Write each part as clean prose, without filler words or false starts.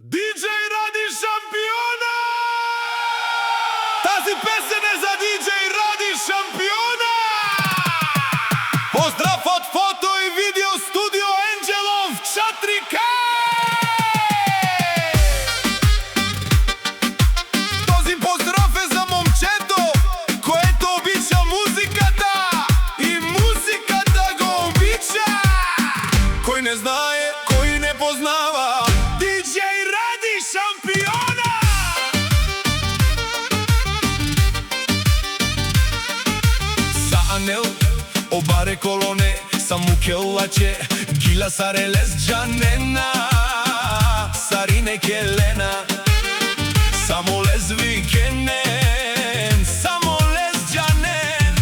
DJ Radi Šampiona! Тази песен е за DJ Radi Šampiona! Поздрав от фото и видео студио Енджелов 4K! Този поздрав е за момчето, което обича музиката и музиката го обича. Кой не знае, кой не познава DJ Radi Šampiona! Sa Anel, obare kolone, sa mukelače, gila sareles džanena, sarine kelena, samo les vikenen, samo les džanen.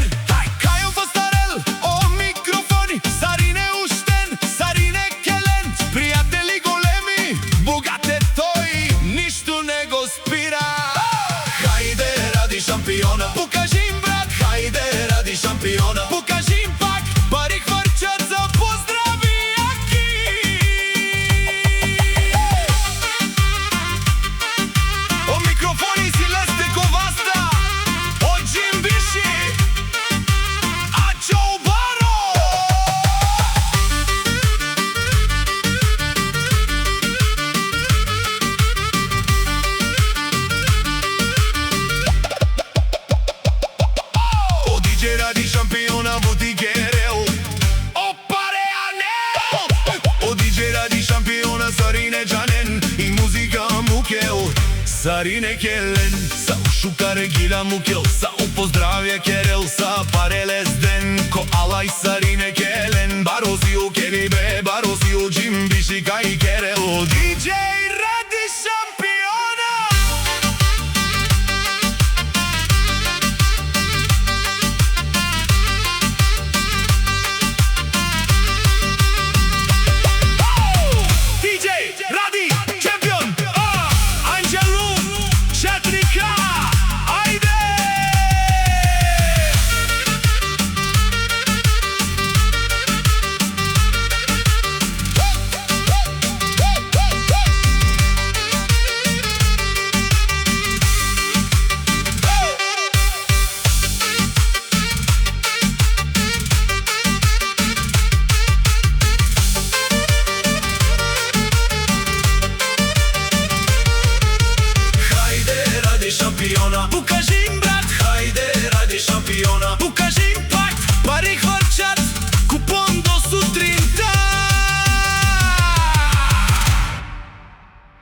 Kajo fastarel, o mikrofoni, sarine ušten, sarine kelen, prijatelji golemi, bogate той, нищо не го спира. Хайде, Ради Шампиона, покажи им, брат, хайде, Ради Шампиона, покажи им пак, пари хвърчат за поздрави яки. О микрофони си лесте коваста, от Джим Биши, а Джо Баро. O DJ Radi Šampiona butigerel, o pare Anel. O DJ Radi Šampiona sarine džanen i muzika mukel, sarine kelen, sa ušukare gila mukel, sa upozdravja kerel, sa pareles den, ko alaj sarine kelen, barosi u kenibe, barosi u Jim Bishi kaj kerel. O DJ